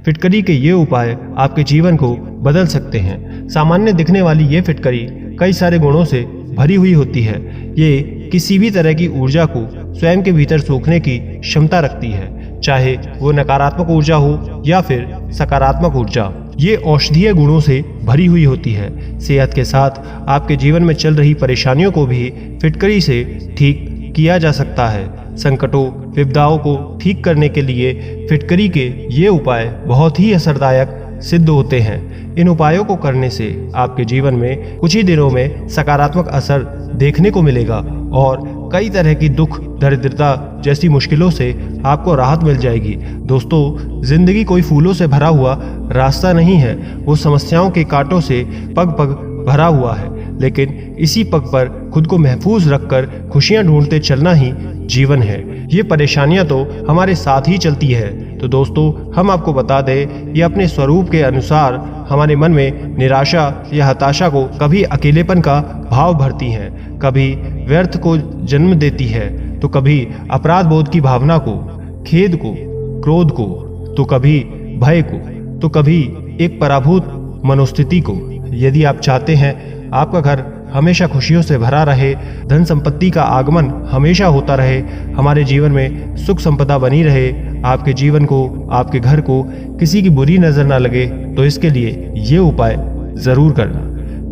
फिटकरी के ये उपाय आपके जीवन को बदल सकते हैं। सामान्य दिखने वाली ये फिटकरी कई सारे गुणों से भरी हुई होती है। ये किसी भी तरह की ऊर्जा को स्वयं के भीतर सोखने की क्षमता रखती है, चाहे वो नकारात्मक ऊर्जा हो या फिर सकारात्मक ऊर्जा। ये औषधीय गुणों से भरी हुई होती है। सेहत के साथ आपके जीवन में चल रही परेशानियों को भी फिटकरी से ठीक किया जा सकता है। संकटों विपदाओं को ठीक करने के लिए फिटकरी के ये उपाय बहुत ही असरदायक सिद्ध होते हैं। इन उपायों को करने से आपके जीवन में कुछ ही दिनों में सकारात्मक असर देखने को मिलेगा और कई तरह की दुख दरिद्रता जैसी मुश्किलों से आपको राहत मिल जाएगी। दोस्तों, जिंदगी कोई फूलों से भरा हुआ रास्ता नहीं है, वो समस्याओं के कांटों से पग पग भरा हुआ है। लेकिन इसी पग पर खुद को महफूज रखकर खुशियां ढूंढते चलना ही जीवन है। ये परेशानियां तो हमारे साथ ही चलती है। तो दोस्तों, हम आपको बता दें, ये अपने स्वरूप के अनुसार हमारे मन में निराशा या हताशा को कभी अकेलेपन का भाव भरती हैं, कभी व्यर्थ को जन्म देती है, तो कभी अपराध बोध की भावना को, खेद को, क्रोध को, तो कभी भय को, तो कभी एक पराभूत मनोस्थिति को। यदि आप चाहते हैं आपका घर हमेशा खुशियों से भरा रहे, धन संपत्ति का आगमन हमेशा होता रहे, हमारे जीवन में सुख संपदा बनी रहे, आपके जीवन को, आपके घर को किसी की बुरी नजर ना लगे, तो इसके लिए ये उपाय जरूर करना।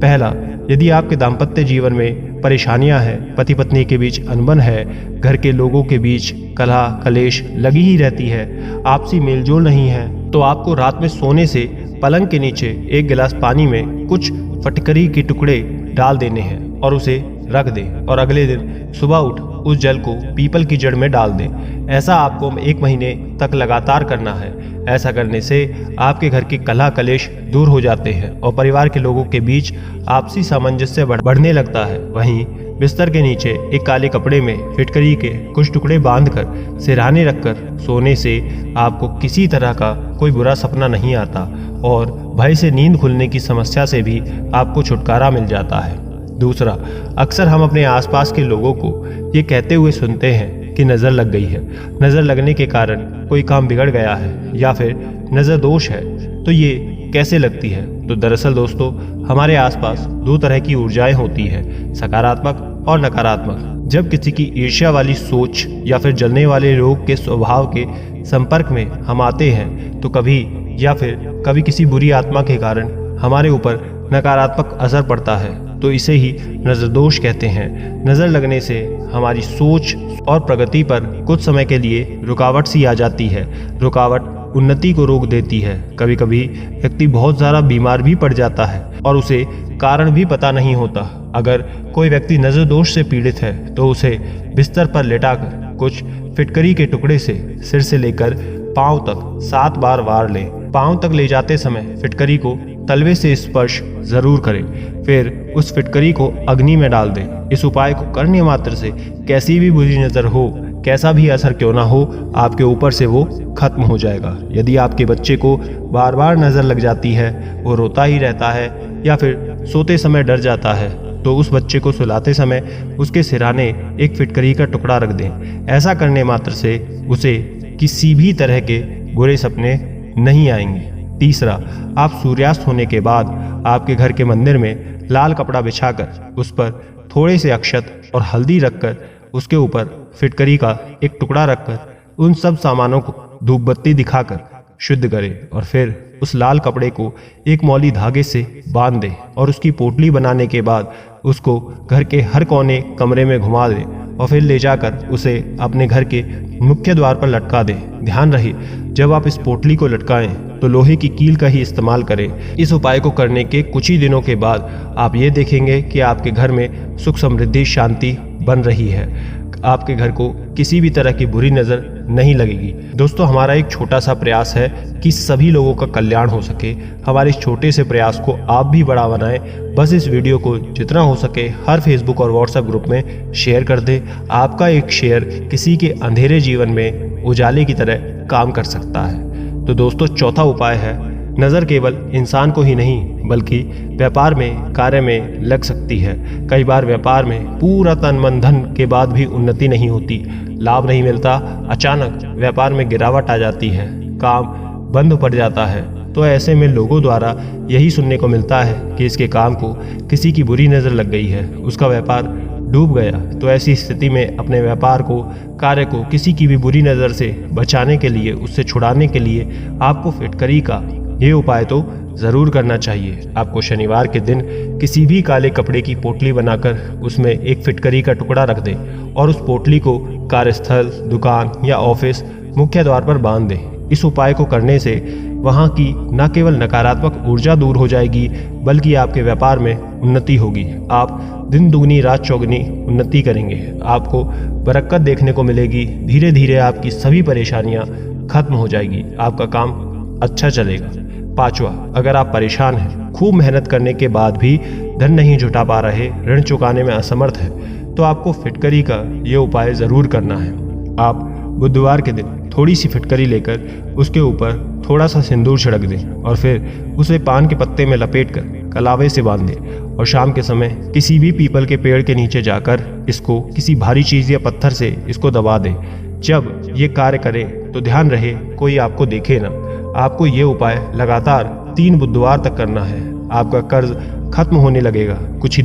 पहला, यदि आपके दाम्पत्य जीवन में परेशानियां हैं, पति पत्नी के बीच अनबन है, घर के लोगों के बीच कलह कलेश लगी ही रहती है, आपसी मेलजोल नहीं है, तो आपको रात में सोने से पलंग के नीचे एक गिलास पानी में कुछ फटकरी के टुकड़े डाल देने हैं और उसे रख दें और अगले दिन सुबह उठ उस जल को पीपल की जड़ में डाल दें। ऐसा आपको 1 महीने तक लगातार करना है। ऐसा करने से आपके घर की कलह कलेश दूर हो जाते हैं और परिवार के लोगों के बीच आपसी सामंजस्य बढ़ने लगता है। वहीं बिस्तर के नीचे एक काले कपड़े में फिटकरी के कुछ टुकड़े बांधकर सिरहाने रखकर सोने से आपको किसी तरह का कोई बुरा सपना नहीं आता और भय से नींद खुलने की समस्या से भी आपको छुटकारा मिल जाता है। दूसरा, अक्सर हम अपने आसपास के लोगों को ये कहते हुए सुनते हैं कि नज़र लग गई है, नज़र लगने के कारण कोई काम बिगड़ गया है या फिर नज़र दोष है। तो ये कैसे लगती है? तो दरअसल दोस्तों, हमारे आसपास 2 तरह की ऊर्जाएं होती है, सकारात्मक और नकारात्मक। जब किसी की ईर्ष्या वाली सोच या फिर जलने वाले लोग के स्वभाव के संपर्क में हम आते हैं, तो कभी किसी बुरी आत्मा के कारण हमारे ऊपर नकारात्मक असर पड़ता है, तो इसे ही नज़र दोष कहते हैं। नज़र लगने से हमारी सोच और प्रगति पर कुछ समय के लिए रुकावट सी आ जाती है। रुकावट उन्नति को रोक देती है। कभी कभी व्यक्ति बहुत ज़्यादा बीमार भी पड़ जाता है और उसे कारण भी पता नहीं होता। अगर कोई व्यक्ति नज़र दोष से पीड़ित है तो उसे बिस्तर पर लेटाकर कुछ फिटकरी के टुकड़े से सिर से लेकर पाँव तक 7 बार वार लें। पाँव तक ले जाते समय फिटकरी को तलवे से स्पर्श जरूर करें, फिर उस फिटकरी को अग्नि में डाल दें। इस उपाय को करने मात्र से कैसी भी बुरी नज़र हो, कैसा भी असर क्यों ना हो, आपके ऊपर से वो खत्म हो जाएगा। यदि आपके बच्चे को बार बार नज़र लग जाती है, वो रोता ही रहता है या फिर सोते समय डर जाता है, तो उस बच्चे को सुलाते समय उसके सिरहाने एक फिटकरी का टुकड़ा रख दें। ऐसा करने मात्र से उसे किसी भी तरह के बुरे सपने नहीं आएंगे। तीसरा, आप सूर्यास्त होने के बाद आपके घर के मंदिर में लाल कपड़ा बिछाकर उस पर थोड़े से अक्षत और हल्दी रखकर उसके ऊपर फिटकरी का एक टुकड़ा रखकर उन सब सामानों को धूप बत्ती दिखाकर शुद्ध करें और फिर उस लाल कपड़े को एक मौली धागे से बांध दें और उसकी पोटली बनाने के बाद उसको घर के हर कोने कमरे में घुमा दें और फिर ले जाकर उसे अपने घर के मुख्य द्वार पर लटका दें। ध्यान रहे, जब आप इस पोटली को लटकाएं तो लोहे की कील का ही इस्तेमाल करें। इस उपाय को करने के कुछ ही दिनों के बाद आप ये देखेंगे कि आपके घर में सुख समृद्धि शांति बन रही है। आपके घर को किसी भी तरह की बुरी नज़र नहीं लगेगी। दोस्तों, हमारा एक छोटा सा प्रयास है कि सभी लोगों का कल्याण हो सके। हमारे इस छोटे से प्रयास को आप भी बड़ा बनाएं। बस इस वीडियो को जितना हो सके हर फेसबुक और व्हाट्सएप ग्रुप में शेयर कर दें। आपका एक शेयर किसी के अंधेरे जीवन में उजाले की तरह काम कर सकता है। तो दोस्तों, चौथा उपाय है, नज़र केवल इंसान को ही नहीं बल्कि व्यापार में कार्य में लग सकती है। कई बार व्यापार में पूरा तन मन धन के बाद भी उन्नति नहीं होती, लाभ नहीं मिलता, अचानक व्यापार में गिरावट आ जाती है, काम बंद पड़ जाता है तो ऐसे में लोगों द्वारा यही सुनने को मिलता है कि इसके काम को किसी की बुरी नज़र लग गई है, उसका व्यापार डूब गया। तो ऐसी स्थिति में अपने व्यापार को, कार्य को किसी की भी बुरी नज़र से बचाने के लिए, उससे छुड़ाने के लिए आपको फिटकरी का ये उपाय तो ज़रूर करना चाहिए। आपको शनिवार के दिन किसी भी काले कपड़े की पोटली बनाकर उसमें एक फिटकरी का टुकड़ा रख दें और उस पोटली को कार्यस्थल, दुकान या ऑफिस मुख्य द्वार पर बांध दें। इस उपाय को करने से वहाँ की न केवल नकारात्मक ऊर्जा दूर हो जाएगी बल्कि आपके व्यापार में उन्नति होगी। आप दिन दुगनी रात चौगुनी उन्नति करेंगे। आपको बरकत देखने को मिलेगी। धीरे धीरे आपकी सभी परेशानियां खत्म हो जाएगी। आपका काम अच्छा चलेगा। 5वां, अगर आप परेशान हैं, खूब मेहनत करने के बाद भी धन नहीं जुटा पा रहे, ऋण चुकाने में असमर्थ है, तो आपको फिटकरी का ये उपाय ज़रूर करना है। आप बुधवार के दिन थोड़ी सी फिटकरी लेकर उसके ऊपर थोड़ा सा सिंदूर छिड़क दें और फिर उसे पान के पत्ते में लपेटकर कलावे से बांध दें और शाम के समय किसी भी पीपल के पेड़ के नीचे जाकर इसको किसी भारी चीज़ या पत्थर से इसको दबा दें। जब ये कार्य करें तो ध्यान रहे कोई आपको देखे ना। आपको ये उपाय लगातार 3 बुधवार तक करना है। आपका कर्ज खत्म होने लगेगा। कुछ ही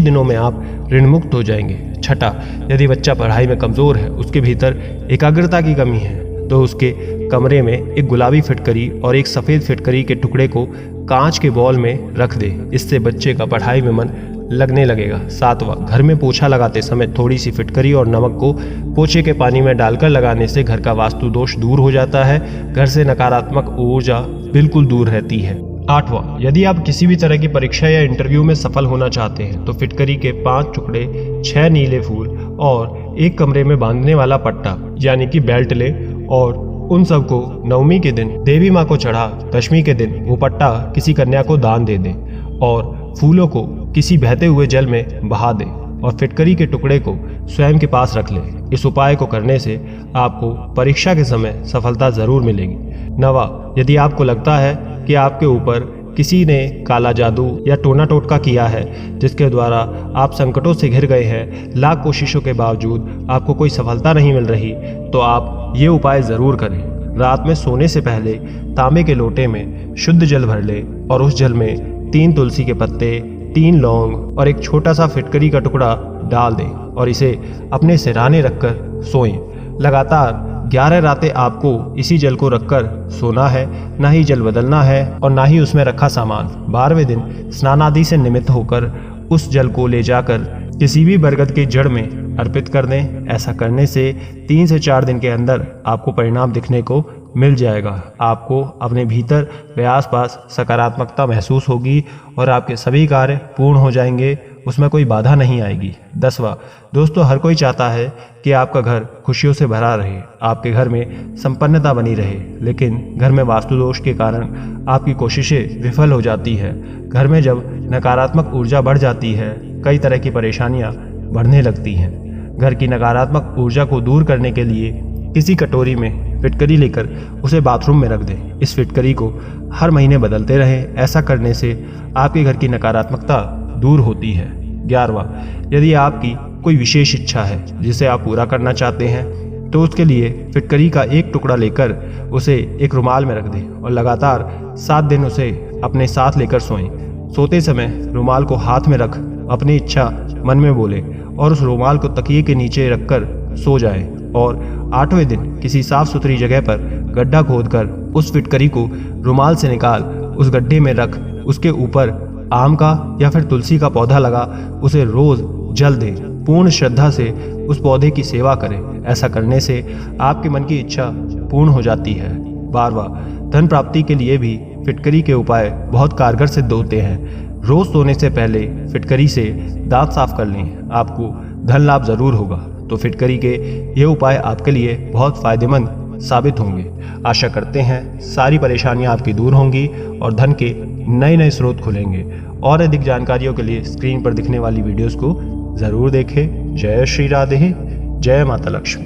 दिनों में आप ऋण मुक्त हो जाएंगे। 6, यदि बच्चा पढ़ाई में कमज़ोर है, उसके भीतर एकाग्रता की कमी है, तो उसके कमरे में एक गुलाबी फिटकरी और एक सफ़ेद फिटकरी के टुकड़े को कांच के बॉल में रख दे। इससे बच्चे का पढ़ाई में मन लगने लगेगा। 7वां, घर में पोछा लगाते समय थोड़ी सी फिटकरी और नमक को पोछे के पानी में डालकर लगाने से घर का वास्तु दोष दूर हो जाता है। घर से नकारात्मक ऊर्जा बिल्कुल दूर रहती है। 8वां, यदि आप किसी भी तरह की परीक्षा या इंटरव्यू में सफल होना चाहते हैं तो फिटकरी के 5 टुकड़े, 6 नीले फूल और एक कमरे में बांधने वाला पट्टा यानी कि बेल्ट लें और उन सबको नवमी के दिन देवी माँ को चढ़ा 10वीं के दिन वो पट्टा किसी कन्या को दान दे दें और फूलों को किसी बहते हुए जल में बहा दें और फिटकरी के टुकड़े को स्वयं के पास रख लें। इस उपाय को करने से आपको परीक्षा के समय सफलता जरूर मिलेगी। 9वां, यदि आपको लगता है कि आपके ऊपर किसी ने काला जादू या टोना टोटका किया है जिसके द्वारा आप संकटों से घिर गए हैं, लाख कोशिशों के बावजूद आपको कोई सफलता नहीं मिल रही, तो आप ये उपाय ज़रूर करें। रात में सोने से पहले तांबे के लोटे में शुद्ध जल भर लें और उस जल में 3 तुलसी के पत्ते, 3 लौंग और एक छोटा सा फिटकरी का टुकड़ा डाल दें और इसे अपने सिरहाने रखकर सोएं। लगातार 11 रातें आपको इसी जल को रखकर सोना है। ना ही जल बदलना है और ना ही उसमें रखा सामान। 12वें दिन स्नान आदि से निमित्त होकर उस जल को ले जाकर किसी भी बरगद के जड़ में अर्पित कर दें। ऐसा करने से 3 से 4 दिन के अंदर आपको परिणाम दिखने को मिल जाएगा। आपको अपने भीतर व आसपास सकारात्मकता महसूस होगी और आपके सभी कार्य पूर्ण हो जाएंगे, उसमें कोई बाधा नहीं आएगी। 10वां, दोस्तों, हर कोई चाहता है कि आपका घर खुशियों से भरा रहे, आपके घर में संपन्नता बनी रहे, लेकिन घर में वास्तु दोष के कारण आपकी कोशिशें विफल हो जाती है। घर में जब नकारात्मक ऊर्जा बढ़ जाती है, कई तरह की परेशानियां बढ़ने लगती हैं। घर की नकारात्मक ऊर्जा को दूर करने के लिए किसी कटोरी में फिटकरी लेकर उसे बाथरूम में रख दें। इस फिटकरी को हर महीने बदलते रहें। ऐसा करने से आपके घर की नकारात्मकता दूर होती है। 11वां, यदि आपकी कोई विशेष इच्छा है जिसे आप पूरा करना चाहते हैं तो उसके लिए फिटकरी का एक टुकड़ा लेकर उसे एक रुमाल में रख दें और लगातार 7 दिन उसे अपने साथ लेकर सोएं। सोते समय रुमाल को हाथ में रख अपनी इच्छा मन में बोले और उस रुमाल को तकिए के नीचे रखकर सो जाएं और 8वें दिन किसी साफ सुथरी जगह पर गड्ढा खोदकर उस फिटकरी को रुमाल से निकाल उस गड्ढे में रख उसके ऊपर आम का या फिर तुलसी का पौधा लगा उसे रोज जल दें। पूर्ण श्रद्धा से उस पौधे की सेवा करें। ऐसा करने से आपके मन की इच्छा पूर्ण हो जाती है। 12वां, धन प्राप्ति के लिए भी फिटकरी के उपाय बहुत कारगर सिद्ध होते हैं। रोज सोने से पहले फिटकरी से दांत साफ कर लें, आपको धन लाभ जरूर होगा। तो फिटकरी के ये उपाय आपके लिए बहुत फायदेमंद साबित होंगे। आशा करते हैं सारी परेशानियां आपकी दूर होंगी और धन के नए नए स्रोत खुलेंगे। और अधिक जानकारियों के लिए स्क्रीन पर दिखने वाली वीडियोस को ज़रूर देखें। जय श्री राधे, जय माता लक्ष्मी।